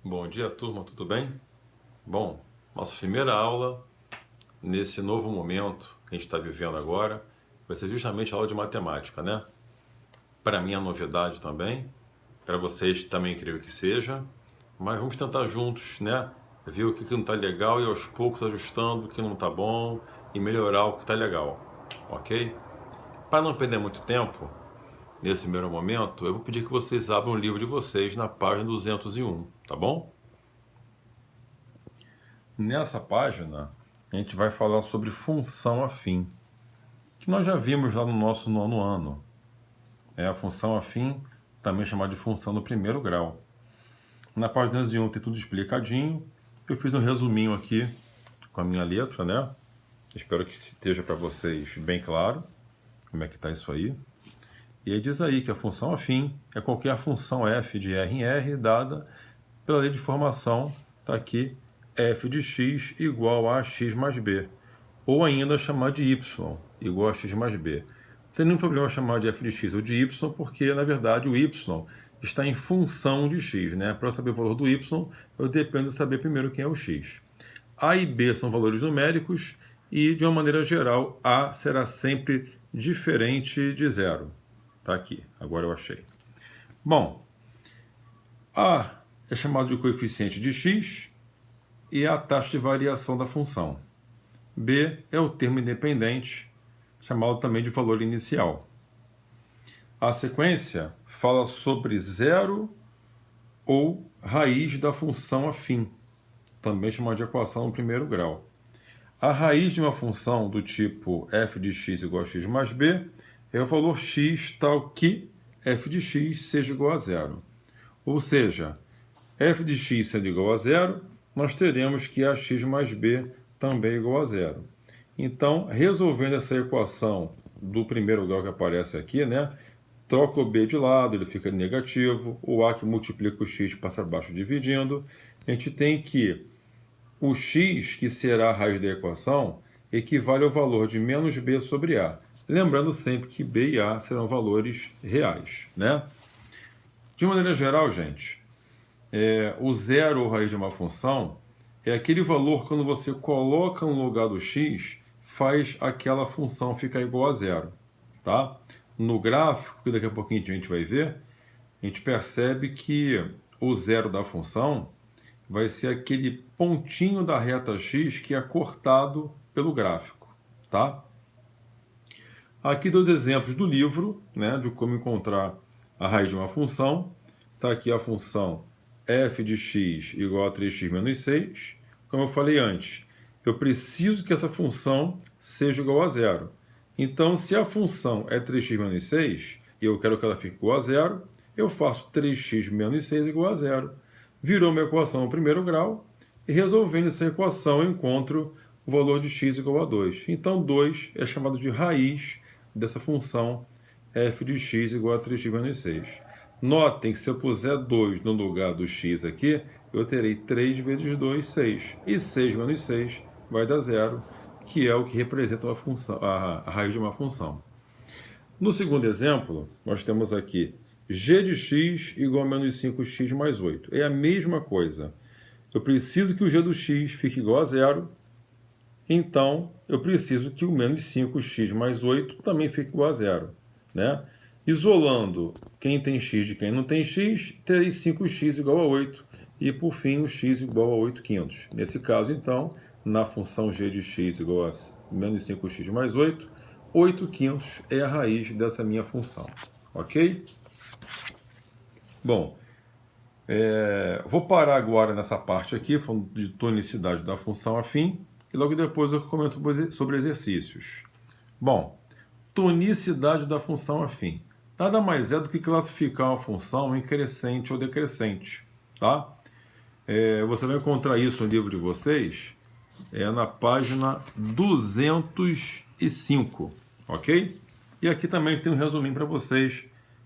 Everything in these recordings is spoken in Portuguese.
Bom dia, turma, tudo bem? Bom, nossa primeira aula nesse novo momento que a gente está vivendo agora vai ser justamente a aula de matemática, né? Para mim é novidade também, para vocês também creio que seja, mas vamos tentar juntos, né? Ver o que não está legal e aos poucos ajustando o que não está bom e melhorar o que está legal, ok? Para não perder muito tempo, nesse primeiro momento, eu vou pedir que vocês abram o livro de vocês na página 201, tá bom? Nessa página, a gente vai falar sobre função afim, que nós já vimos lá no nosso nono ano. É a função afim, também chamada de função do primeiro grau. Na página 201 tem tudo explicadinho. Eu fiz um resuminho aqui com a minha letra, né? Espero que esteja para vocês bem claro como é que está isso aí. E aí diz aí que a função afim é qualquer função f de R em R dada pela lei de formação, está aqui, f de x igual a x mais b, ou ainda chamar de y igual a x mais b. Não tem nenhum problema chamar de f de x ou de y, porque na verdade o y está em função de x, né? Para saber o valor do y, eu dependo de saber primeiro quem é o x. A e b são valores numéricos e, de uma maneira geral, a será sempre diferente de zero. Está aqui, agora eu achei. Bom, a é chamado de coeficiente de x e é a taxa de variação da função. B é o termo independente, chamado também de valor inicial. A sequência fala sobre zero ou raiz da função afim, também chamada de equação no primeiro grau. A raiz de uma função do tipo f de x igual a x mais b é o valor x tal que f de x seja igual a zero. Ou seja, f de x sendo igual a zero, nós teremos que ax mais b também é igual a zero. Então, resolvendo essa equação do primeiro grau que aparece aqui, né? Troca o b de lado, ele fica negativo, o a que multiplica o x passa abaixo dividindo. A gente tem que o x, que será a raiz da equação, equivale ao valor de menos b sobre a. Lembrando sempre que b e a serão valores reais, né? De maneira geral, gente, o zero ou raiz de uma função é aquele valor quando você coloca no lugar do x, faz aquela função ficar igual a zero, tá? No gráfico, que daqui a pouquinho a gente vai ver, a gente percebe que o zero da função vai ser aquele pontinho da reta x que é cortado pelo gráfico, tá? Aqui dois exemplos do livro, né, de como encontrar a raiz de uma função. Está aqui a função f de x igual a 3x menos 6. Como eu falei antes, eu preciso que essa função seja igual a zero. Então, se a função é 3x menos 6, e eu quero que ela fique igual a zero, eu faço 3x menos 6 igual a zero. Virou uma equação no primeiro grau, e resolvendo essa equação, eu encontro o valor de x igual a 2. Então, 2 é chamado de raiz dessa função f de x igual a 3x menos 6. Notem que se eu puser 2 no lugar do x aqui, eu terei 3 vezes 2, 6. E 6 menos 6 vai dar zero, que é o que representa a raiz de uma função. No segundo exemplo, nós temos aqui g de x igual a menos 5x mais 8. É a mesma coisa. Eu preciso que o g do x fique igual a zero, então eu preciso que o menos 5x mais 8 também fique igual a zero, né? Isolando quem tem x de quem não tem x, terei 5x igual a 8 e, por fim, o x igual a 8 quintos. Nesse caso, então, na função g de x igual a menos 5x mais 8, 8 quintos é a raiz dessa minha função, ok? Bom, vou parar agora nessa parte aqui, falando de tonicidade da função afim, e logo depois eu comento sobre exercícios. Bom, tonicidade da função afim. Nada mais é do que classificar uma função em crescente ou decrescente, tá? Você vai encontrar isso no livro de vocês, na página 205, ok? E aqui também tem um resuminho para vocês,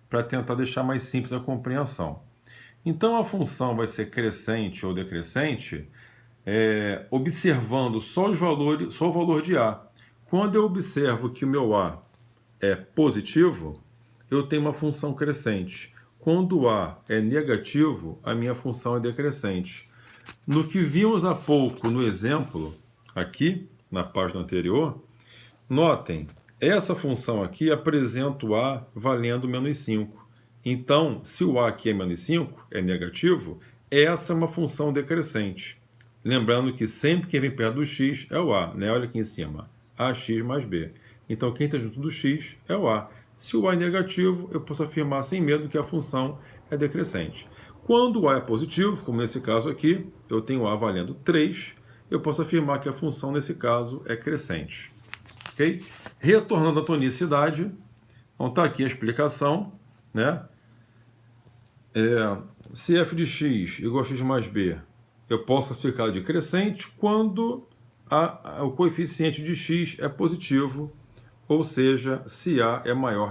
para tentar deixar mais simples a compreensão. Então, a função vai ser crescente ou decrescente, observando só o valor de a. Quando eu observo que o meu a é positivo, eu tenho uma função crescente. quando A é negativo, a minha função é decrescente. No que vimos há pouco no exemplo, aqui, na página anterior, notem, essa função aqui apresenta o A valendo menos 5. Então, se o A aqui é menos 5, é negativo, essa é uma função decrescente. Lembrando que sempre que vem perto do x é o A, né? Olha aqui em cima, AX mais B. Então, quem está junto do x é o A. Se o A é negativo, eu posso afirmar sem medo que a função é decrescente. Quando o A é positivo, como nesse caso aqui, eu tenho A valendo 3, eu posso afirmar que a função nesse caso é crescente. Okay? Retornando à tonicidade, então está aqui a explicação, né? Se f de x igual a x mais b, eu posso classificar de crescente quando o coeficiente de x é positivo, ou seja, se A é maior